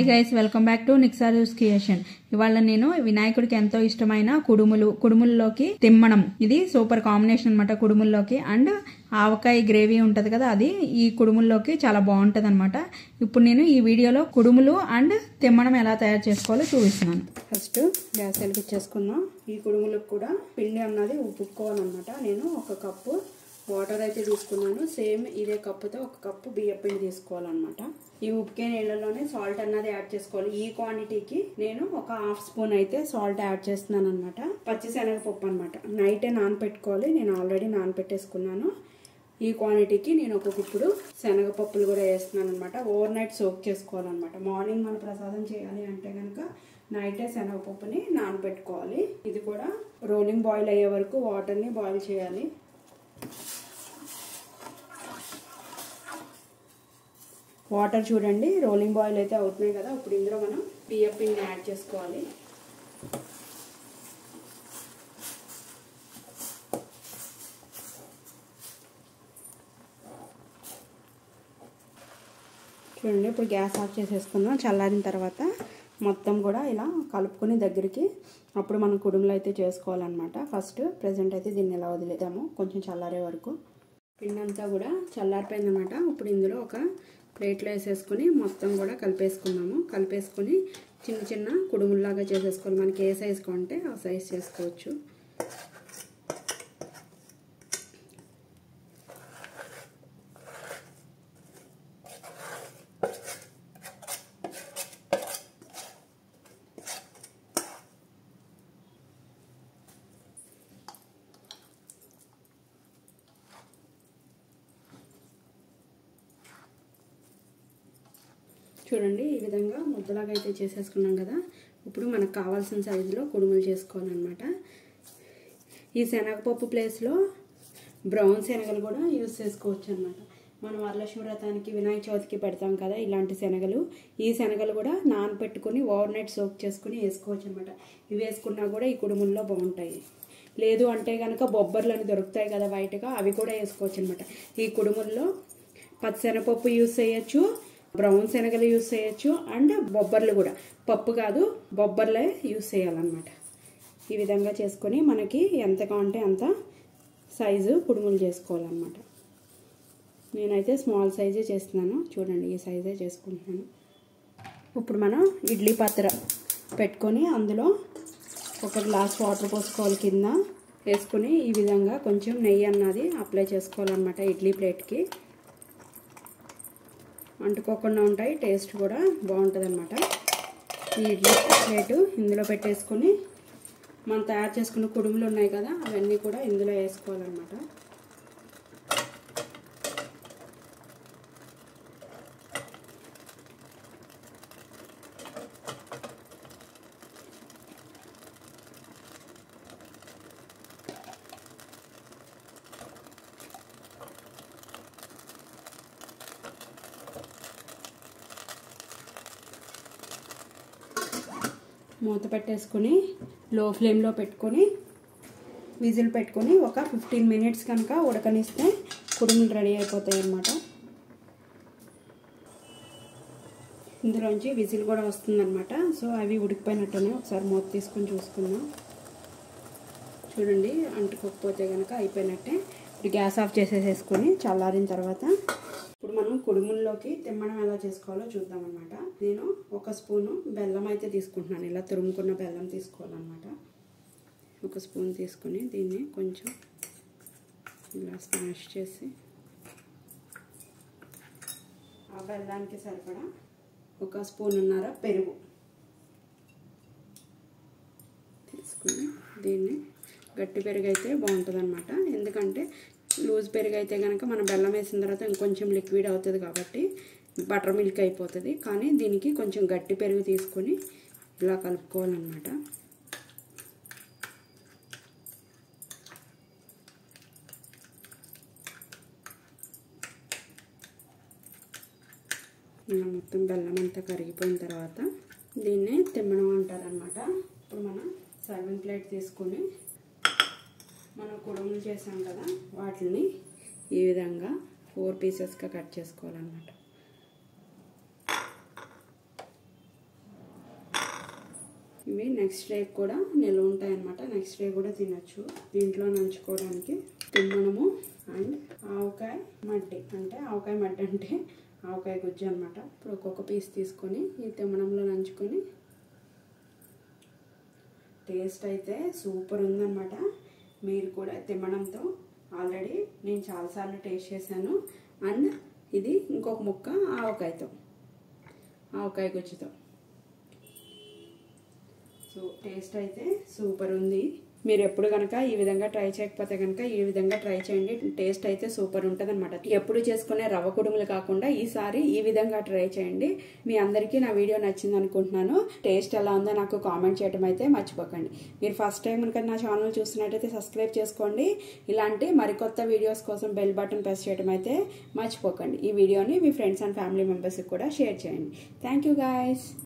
Hi guys, welcome back to నిక్సారూస్ creation. ఇవాళ నేను వినాయకుడికి ఎంతో ఇష్టమైన కుడుముల్లోకి తిమ్మనం. ఇది సూపర్ కాంబినేషన్ అనమాట. కుడుముల్లోకి అండ్ ఆవకాయ గ్రేవీ ఉంటది కదా, అది ఈ కుడుముల్లోకి చాలా బాగుంటది అనమాట. ఇప్పుడు నేను ఈ వీడియోలో కుడుములు అండ్ తిమ్మనం ఎలా తయారు చేసుకోవాలో చూపిస్తున్నాను. ఫస్ట్ గ్యాస్ వెలిగించేసుకున్నాం. ఈ కుడుములకు కూడా పిండి అన్నది ఉప్పుకోవాలన్నమాట. నేను 1 కప్పు వాటర్ అయితే తీసుకున్నాను. సేమ్ ఇదే కప్పుతో 1 కప్పు బియ్యం పిండి తీసుకోవాలన్నమాట. ఈ ఉప్పికే నీళ్ళలోనే సాల్ట్ అన్నది యాడ్ చేసుకోవాలి. ఈ క్వాంటిటీకి నేను 1/2 స్పూన్ అయితే సాల్ట్ యాడ్ చేస్తున్నాను అనమాట. పచ్చిశనగపప్పు అనమాట. నైటే నానపెట్టుకోవాలి. నేను ఆల్రెడీ నానపెట్టేసుకున్నాను. ఈ క్వాంటిటీకి నేను 1 గుప్పుడు శనగపప్పులు కూడా వేస్తున్నాను అనమాట. ఓవర్ నైట్ సోక్ చేసుకోవాలన్నమాట. మార్నింగ్ మన ప్రసాదం చేయాలి అంటే కనుక నైటే శనగపప్పుని నానబెట్టుకోవాలి. ఇది కూడా రోలింగ్ బాయిల్ అయ్యే వరకు వాటర్ని బాయిల్ చేయాలి. వాటర్ చూడండి రోలింగ్ బాయిల్ అయితే అవుతున్నాయి కదా. ఇప్పుడు ఇందులో మనం బియ్యం పిండి యాడ్ చేసుకోవాలి. చూడండి ఇప్పుడు గ్యాస్ ఆఫ్ చేసేసుకుందాం. చల్లారిన తర్వాత మొత్తం కూడా ఇలా కలుపుకొని దగ్గరికి అప్పుడు మనం కుడుములు అయితే చేసుకోవాలన్నమాట. ఫస్ట్ ప్రెజెంట్ అయితే దీన్ని ఎలా వదిలేద్దాము కొంచెం చల్లారే వరకు. పిండి అంతా కూడా చల్లారిపోయిందన్నమాట. ఇప్పుడు ఇందులో ఒక ప్లేట్లో వేసేసుకొని మొత్తం కూడా కలిపేసుకున్నాము. కలిపేసుకొని చిన్న చిన్న కుడుముల్లాగా చేసేసుకోవాలి. మనకి ఏ సైజు కొంటే ఆ సైజు చేసుకోవచ్చు. చూడండి ఈ విధంగా ముద్దలాగా అయితే చేసేసుకున్నాం కదా. ఇప్పుడు మనకు కావాల్సిన సైజులో కుడుములు చేసుకోవాలన్నమాట. ఈ శనగపప్పు ప్లేస్లో బ్రౌన్ శనగలు కూడా యూజ్ చేసుకోవచ్చు అనమాట. మనం వరలక్ష్మి వ్రతానికి వినాయక చవితికి పెడతాం కదా ఇలాంటి శనగలు. ఈ శనగలు కూడా నానబెట్టుకొని ఓవర్ నైట్ సోక్ చేసుకుని వేసుకోవచ్చు అనమాట. ఇవి వేసుకున్నా కూడా ఈ కుడుముల్లో బాగుంటాయి. లేదు అంటే కనుక బొబ్బర్లు అని దొరుకుతాయి కదా వైట్గా, అవి కూడా వేసుకోవచ్చు అనమాట. ఈ కుడుముల్లో పచ్చిశనగపప్పు యూజ్ చేయొచ్చు, బ్రౌన్ శనగలు యూజ్ చేయొచ్చు అండ్ బొబ్బర్లు కూడా. పప్పు కాదు బొబ్బర్లే యూజ్ చేయాలన్నమాట. ఈ విధంగా చేసుకొని మనకి ఎంత కావాలంటే అంత సైజు కుడుములు చేసుకోవాలన్నమాట. నేనైతే స్మాల్ సైజే చేస్తున్నాను. చూడండి ఈ సైజే చేసుకుంటున్నాను. ఇప్పుడు మనం ఇడ్లీ పాత్ర పెట్టుకొని అందులో 1 గ్లాస్ వాటర్ పోసుకోవాలి. కింద వేసుకొని ఈ విధంగా కొంచెం నెయ్యి అన్నది అప్లై చేసుకోవాలన్నమాట. ఇడ్లీ ప్లేట్కి అంటుకోకుండా ఉంటాయి, టేస్ట్ కూడా బాగుంటుంది అనమాట. ఈ ఇడ్లీ ప్లేటు ఇందులో పెట్టేసుకొని మనం తయారు చేసుకున్న కుడుములు ఉన్నాయి కదా అవన్నీ కూడా ఇందులో వేసుకోవాలన్నమాట. మూత పెట్టేసుకొని లో ఫ్లేమ్లో పెట్టుకొని విజిల్ పెట్టుకొని ఒక 15 మినిట్స్ కనుక ఉడకనిస్తే కుడుములు రెడీ అయిపోతాయి అన్నమాట. ఇందులోంచి విజిల్ కూడా వస్తుందన్నమాట. సో అవి ఉడికిపోయినట్టునే ఒకసారి మూత తీసుకొని చూసుకుందాం. చూడండి అంటుకోకపోతే కనుక అయిపోయినట్టే. ఇప్పుడు గ్యాస్ ఆఫ్ చేసేసుకొని చల్లారిన తర్వాత ఇప్పుడు మనం కుడుముల్లోకి తిమ్మడం ఎలా చేసుకోవాలో చూద్దాం అన్నమాట. నేను 1 స్పూను బెల్లం అయితే తీసుకుంటున్నాను. ఇలా తురుముకున్న బెల్లం తీసుకోవాలన్నమాట. 1 స్పూన్ తీసుకొని దీన్ని కొంచెం ఇలా స్మాష్ చేసి ఆ బెల్లానికి సరిపడా 1 స్పూన్నర పెరుగు తీసుకొని దీన్ని గట్టి పెరుగు అయితే బాగుంటుంది అనమాట. ఎందుకంటే లూజ్ పెరుగు అయితే కనుక మనం బెల్లం వేసిన తర్వాత ఇంకొంచెం లిక్విడ్ అవుతుంది కాబట్టి బటర్ మిల్క్ అయిపోతుంది. కానీ దీనికి కొంచెం గట్టి పెరుగు తీసుకొని ఇలా కలుపుకోవాలన్నమాట. ఇలా మొత్తం బెల్లం అంతా కరిగిపోయిన తర్వాత దీన్ని తిమ్మడం అంటారనమాట. ఇప్పుడు మనం సర్వింగ్ ప్లేట్ తీసుకొని మనం కుడుములు చేసాం కదా వాటిని ఈ విధంగా 4 పీసెస్గా కట్ చేసుకోవాలన్నమాట. ఇవి నెక్స్ట్ డే కూడా నిల్వ ఉంటాయి అన్నమాట. నెక్స్ట్ డే కూడా తినచ్చు. దీంట్లో నంచుకోవడానికి తిమ్మనము అండ్ ఆవకాయ మడ్డి, అంటే ఆవకాయ మడ్డి అంటే ఆవకాయ గుజ్జు అనమాట. ఇప్పుడు ఒక్కొక్క పీస్ తీసుకొని ఈ తిమ్మనంలో నంచుకొని టేస్ట్ అయితే సూపర్ ఉందన్నమాట. మీరు కూడా తిమ్మనంతో ఆల్రెడీ నేను చాలాసార్లు టేస్ట్ చేశాను. అండ్ ఇది ఇంకొక ముక్క ఆవకాయతో, ఆవకాయ గుజ్జుతో. సో టేస్ట్ అయితే సూపర్ ఉంది. మీరు ఎప్పుడు కనుక ఈ విధంగా ట్రై చేయకపోతే కనుక ఈ విధంగా ట్రై చేయండి. టేస్ట్ అయితే సూపర్ ఉంటుంది అనమాట. ఎప్పుడు చేసుకునే రవ్వ కుడుములు కాకుండా ఈసారి ఈ విధంగా ట్రై చేయండి. మీ అందరికీ నా వీడియో నచ్చింది అనుకుంటున్నాను. టేస్ట్ ఎలా ఉందో నాకు కామెంట్ చేయడం అయితే మర్చిపోకండి. మీరు ఫస్ట్ టైం కనుక నా ఛానల్ చూస్తున్నట్టయితే సబ్స్క్రైబ్ చేసుకోండి. ఇలాంటి మరికొత్త వీడియోస్ కోసం బెల్ బటన్ ప్రెస్ చేయడం అయితే మర్చిపోకండి. ఈ వీడియోని మీ ఫ్రెండ్స్ అండ్ ఫ్యామిలీ మెంబర్స్కి కూడా షేర్ చేయండి. Thank you guys.